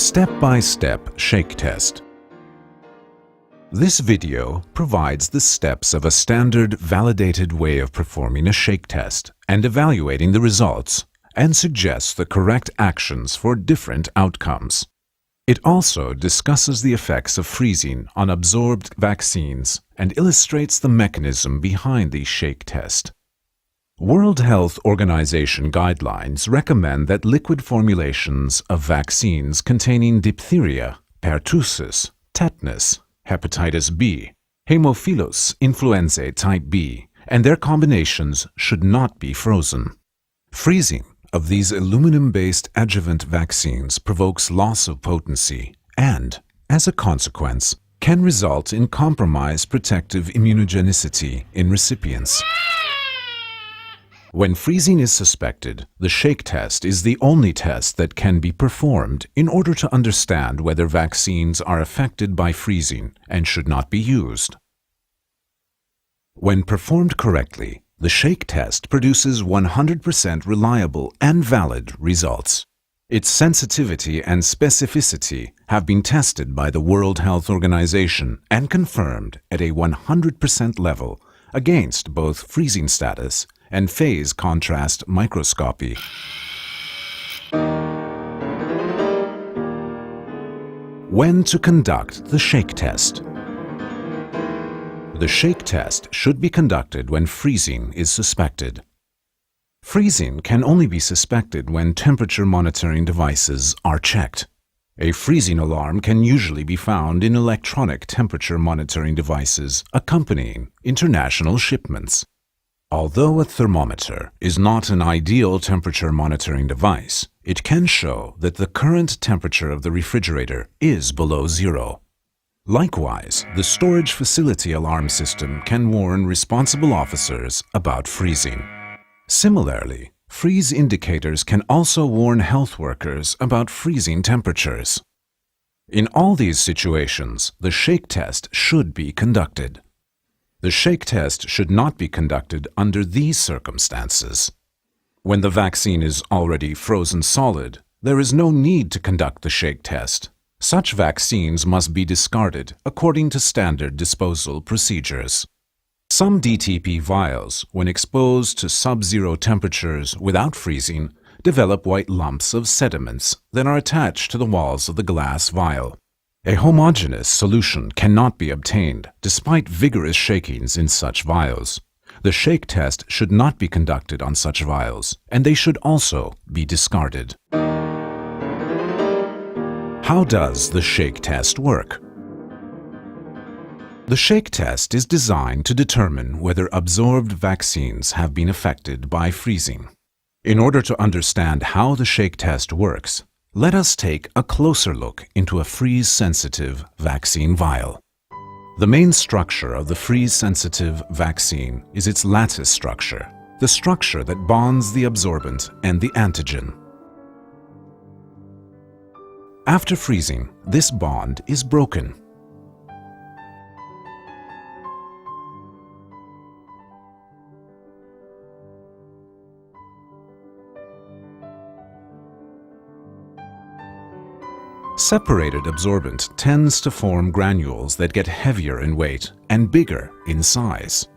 Step-by-step shake test. This video provides the steps of a standard, validated way of performing a shake test and evaluating the results, and suggests the correct actions for different outcomes. It also discusses the effects of freezing on absorbed vaccines and illustrates the mechanism behind the shake test. World Health Organization guidelines recommend that liquid formulations of vaccines containing diphtheria, pertussis, tetanus, hepatitis B, Haemophilus influenzae type B, and their combinations should not be frozen. Freezing of these aluminum-based adjuvant vaccines provokes loss of potency and, as a consequence, can result in compromised protective immunogenicity in recipients. When freezing is suspected, the shake test is the only test that can be performed in order to understand whether vaccines are affected by freezing and should not be used. When performed correctly, the shake test produces 100% reliable and valid results. Its sensitivity and specificity have been tested by the World Health Organization and confirmed at a 100% level against both freezing status and phase contrast microscopy. When to conduct the shake test. The shake test should be conducted when freezing is suspected. Freezing can only be suspected when temperature monitoring devices are checked. A freezing alarm can usually be found in electronic temperature monitoring devices accompanying international shipments. Although a thermometer is not an ideal temperature monitoring device, it can show that the current temperature of the refrigerator is below zero. Likewise, the storage facility alarm system can warn responsible officers about freezing. Similarly, freeze indicators can also warn health workers about freezing temperatures. In all these situations, the shake test should be conducted. The shake test should not be conducted under these circumstances. When the vaccine is already frozen solid, there is no need to conduct the shake test. Such vaccines must be discarded according to standard disposal procedures. Some DTP vials, when exposed to sub-zero temperatures without freezing, develop white lumps of sediments that are attached to the walls of the glass vial. A homogeneous solution cannot be obtained despite vigorous shakings in such vials. The shake test should not be conducted on such vials, and they should also be discarded. How does the shake test work? The shake test is designed to determine whether absorbed vaccines have been affected by freezing. In order to understand how the shake test works, let us take a closer look into a freeze-sensitive vaccine vial. The main structure of the freeze-sensitive vaccine is its lattice structure, the structure that bonds the absorbent and the antigen. After freezing, this bond is broken. Separated absorbent tends to form granules that get heavier in weight and bigger in size.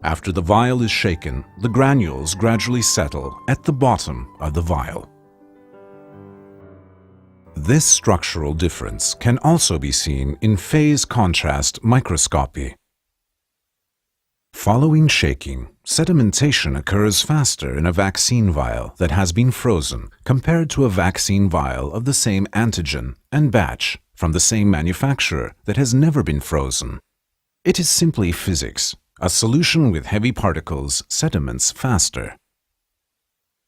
After the vial is shaken, the granules gradually settle at the bottom of the vial. This structural difference can also be seen in phase contrast microscopy. Following shaking, sedimentation occurs faster in a vaccine vial that has been frozen compared to a vaccine vial of the same antigen and batch from the same manufacturer that has never been frozen. It is simply physics. A solution with heavy particles sediments faster.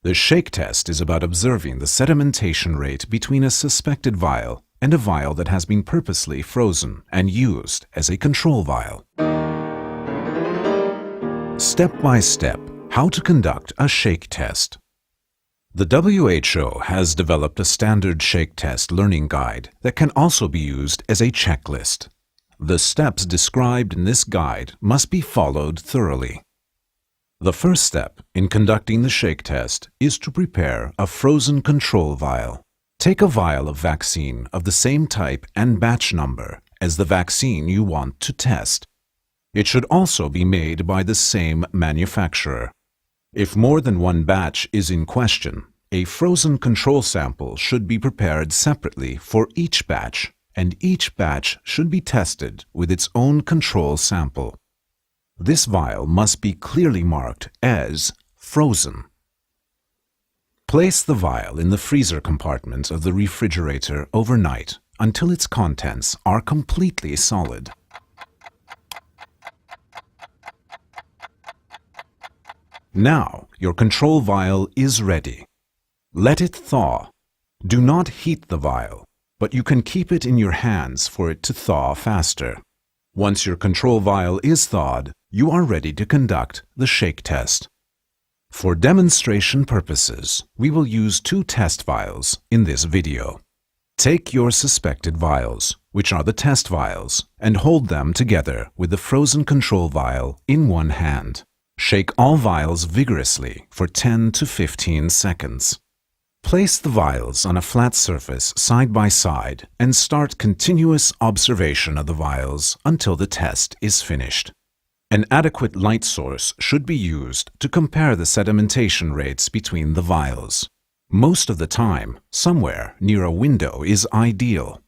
The shake test is about observing the sedimentation rate between a suspected vial and a vial that has been purposely frozen and used as a control vial. Step by step, how to conduct a shake test. The WHO has developed a standard shake test learning guide that can also be used as a checklist. The steps described in this guide must be followed thoroughly. The first step in conducting the shake test is to prepare a frozen control vial. Take a vial of vaccine of the same type and batch number as the vaccine you want to test. It should also be made by the same manufacturer. If more than one batch is in question, a frozen control sample should be prepared separately for each batch, and each batch should be tested with its own control sample. This vial must be clearly marked as frozen. Place the vial in the freezer compartment of the refrigerator overnight until its contents are completely solid. Now your control vial is ready. Let it thaw. Do not heat the vial, but you can keep it in your hands for it to thaw faster. Once your control vial is thawed, you are ready to conduct the shake test. For demonstration purposes, we will use 2 test vials in this video. Take your suspected vials, which are the test vials, and hold them together with the frozen control vial in one hand. Shake all vials vigorously for 10 to 15 seconds. Place the vials on a flat surface side by side and start continuous observation of the vials until the test is finished. An adequate light source should be used to compare the sedimentation rates between the vials. Most of the time, somewhere near a window is ideal.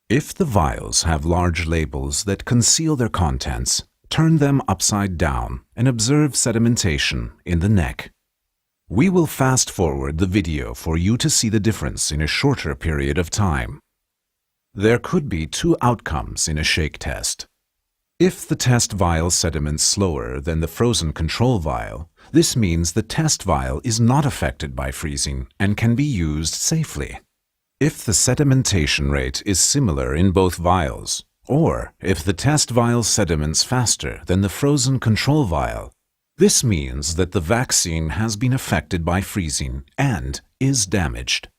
If the vials have large labels that conceal their contents, turn them upside down and observe sedimentation in the neck. We will fast forward the video for you to see the difference in a shorter period of time. There could be 2 outcomes in a shake test. If the test vial sediments slower than the frozen control vial, this means the test vial is not affected by freezing and can be used safely. If the sedimentation rate is similar in both vials, or if the test vial sediments faster than the frozen control vial, this means that the vaccine has been affected by freezing and is damaged.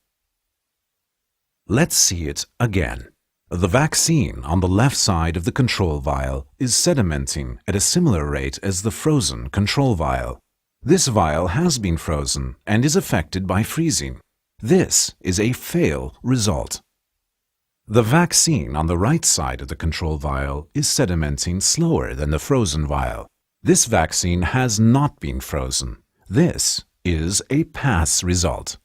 Let's see it again. The vaccine on the left side of the control vial is sedimenting at a similar rate as the frozen control vial. This vial has been frozen and is affected by freezing. This is a fail result. The vaccine on the right side of the control vial is sedimenting slower than the frozen vial. This vaccine has not been frozen. This is a pass result.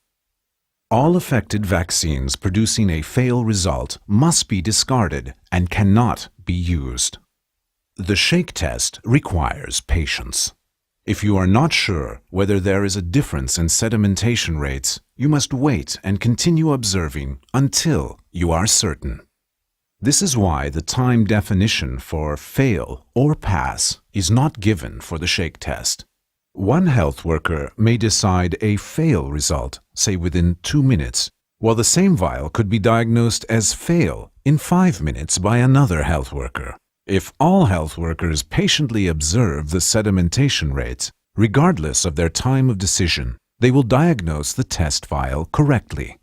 All affected vaccines producing a fail result must be discarded and cannot be used. The shake test requires patience. If you are not sure whether there is a difference in sedimentation rates, you must wait and continue observing until you are certain. This is why the time definition for fail or pass is not given for the shake test. One health worker may decide a fail result, say within 2 minutes, while the same vial could be diagnosed as fail in 5 minutes by another health worker. If all health workers patiently observe the sedimentation rates, regardless of their time of decision, they will diagnose the test vial correctly.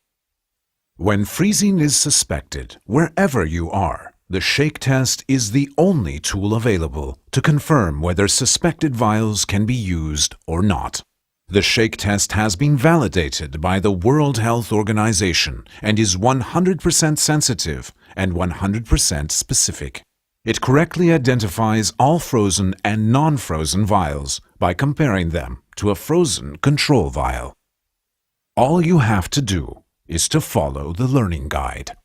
When freezing is suspected, wherever you are, the shake test is the only tool available to confirm whether suspected vials can be used or not. The shake test has been validated by the World Health Organization and is 100% sensitive and 100% specific. It correctly identifies all frozen and non-frozen vials by comparing them to a frozen control vial. All you have to do is to follow the learning guide.